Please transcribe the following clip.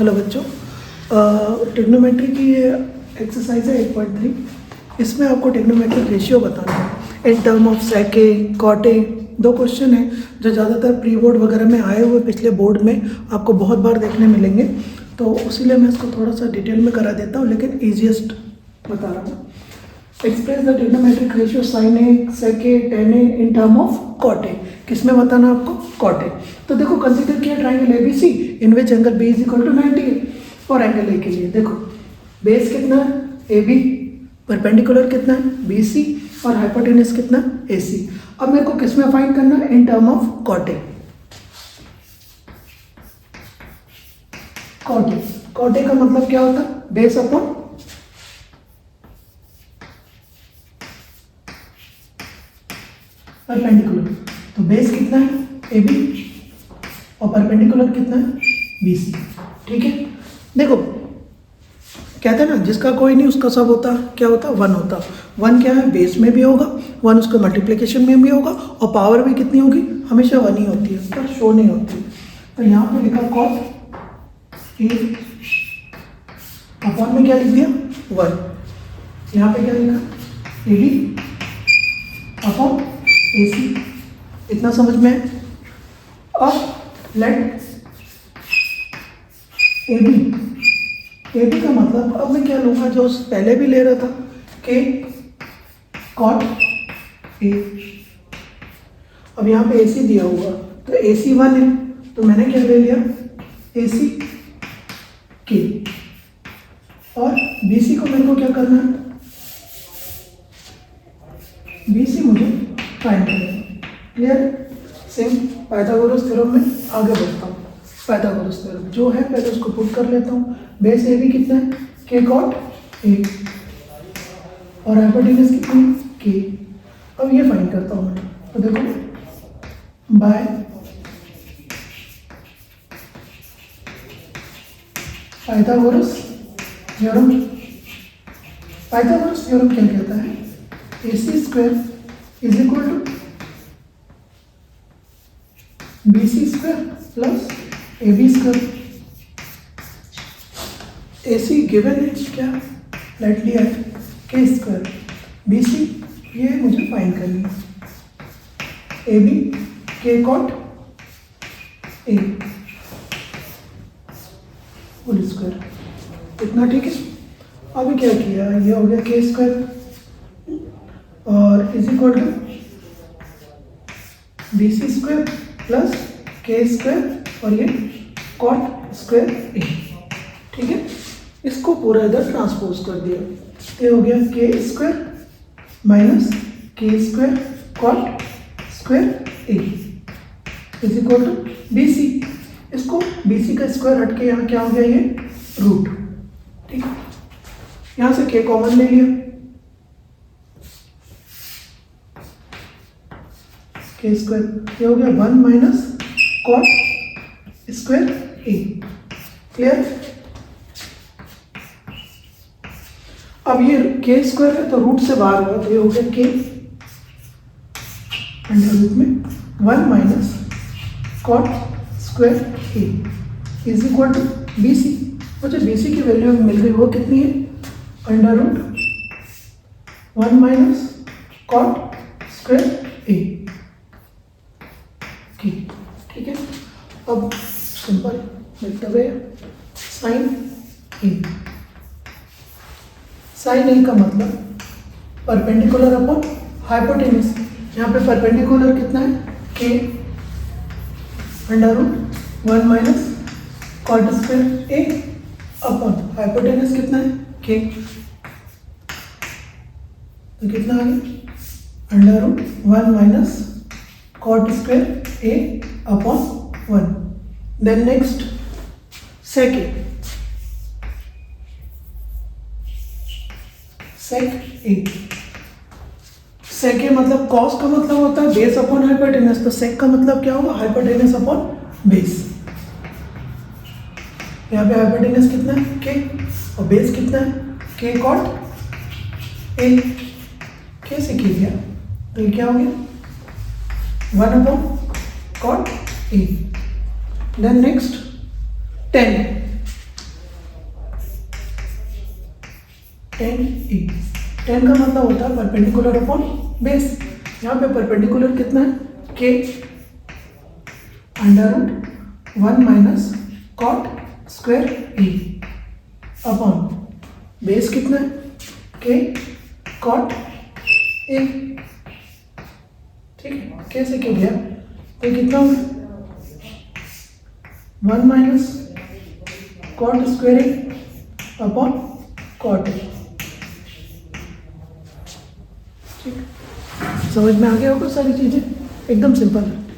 Hello बच्चों, trigonometry की ये एक्सरसाइज है 8.3। इसमें आपको ट्रिग्नोमेट्रिक रेशियो बताना है इन टर्म ऑफ सेके कॉटे। दो क्वेश्चन हैं जो ज़्यादातर प्री बोर्ड वगैरह में आए हुए पिछले बोर्ड में आपको बहुत बार देखने मिलेंगे, तो इसीलिए मैं इसको थोड़ा सा डिटेल में करा देता हूँ, लेकिन ईजिएस्ट बता रहा हूँ। Express the trigonometric ratio sine A sec tan A in term of cot A. किसमें बताना आपको? कॉटे। तो देखो कंसीडर किया triangle ABC in which angle B is equal to 90 है। और एंगल ए के लिए देखो बेस कितना है ए बी, परपेंडिकुलर कितना है बी सी, और हाइपोटेनस कितना है ए सी। अब मेरे को किसमें फाइंड करना है? इन टर्म ऑफ कॉटे। कॉटे कॉटे का मतलब क्या होता है? Base upon perpendicular. तो बेस कितना है ए बी और परपेंडिकुलर कितना है बी सी। ठीक है, देखो कहते हैं ना जिसका कोई नहीं उसका सब होता। क्या होता? वन होता। वन क्या है? बेस में भी होगा, वन उसका मल्टीप्लिकेशन में भी होगा, और पावर भी कितनी होगी? हमेशा वन ही होती है, पर शो नहीं होती। तो यहाँ पे लिखा कॉट ए, अपॉन में क्या लिख दिया? वन। यहाँ पे क्या लिखा? ए बी अपॉन ए सी। इतना समझ में है? अब लेट ए बी का मतलब अब मैं क्या लूँगा जो पहले भी ले रहा था के कॉट ए। अब यहाँ पे ए सी दिया हुआ तो ए सी वन है, तो मैंने क्या ले लिया? ए सी के। और बी सी को मेरे को क्या करना है? बी सी मुझे फाइंड करना है। क्लियर? सेम पाइथागोरस थ्योरम में आगे बढ़ता हूँ। पाइथागोरस थ्योरम जो है पहले उसको पुट कर लेता हूँ। बेस ए बी कितना है? के कॉट ए, और हाइपोटेनस कितनी है? के। अब ये फाइंड करता हूँ मैं। तो देखो by Pythagoras theorem. Pythagoras theorem क्या कहता है? A C square is equal to B C square plus A B square. A C given है क्या? लेट लिया है के स्क्वायर। बी सी ये मुझे फाइंड करनी है। ए बी के कॉट ए होल स्क्वायर। इतना ठीक है। अभी क्या किया? ये हो गया के स्क्वायर और is equal to B C square plus के स्क्वायर और ये कॉट स्क्वायर ए। ठीक है, इसको पूरा इधर ट्रांसपोज कर दिया। ये हो गया के स्क्वायर माइनस के square cot square A is equal to B C. इसको बी सी का स्क्वायर हट के यहाँ क्या हो गया? ये रूट। ठीक है, यहाँ से के कॉमन ले लिया, के स्क्वायर। ये हो गया वन माइनस कॉट स्क्वायर ए। क्लियर? अब ये के स्क्वायर है तो रूट से बाहर हुआ, तो ये हो गया के अंडर रूट में one minus cot square A is equal to B C. मुझे बी सी की वैल्यू मिल गई, वो कितनी है? Under root one minus cot square A. ठीक है, अब सिंपल लिखते हुए साइन ए। साइन ए का मतलब परपेंडिकुलर अपॉन हाइपोटेनस। यहाँ पे परपेंडिकुलर कितना है? के under root one minus cot square A upon hypotenuse कितना है? के। तो कितना आ गया? Under root one minus cot square A upon one. Then next sec A. Sec A. Sec A मतलब कॉस का मतलब होता है बेस अपॉन हाइपोटेनस। तो सेक का मतलब क्या होगा? Hypotenuse upon base. यहाँ पे हाइपोटेनस कितना है? के, और बेस कितना है? के कॉट ए। के से की गया तो ये क्या हो गया? One upon cot A. Then next 10 tan E. Tan का मतलब होता है परपेंडिकुलर अपॉन बेस। यहाँ पे परपेंडिकुलर कितना है, के under root 1 minus cot square E upon base कितना है, के कॉट ए। ठीक है, कैसे क्यों गया, तो कितना होगा 1 minus cot square A upon cot A. ठीक, समझ में आ गया होगा सारी चीज़ें, एकदम सिंपल है।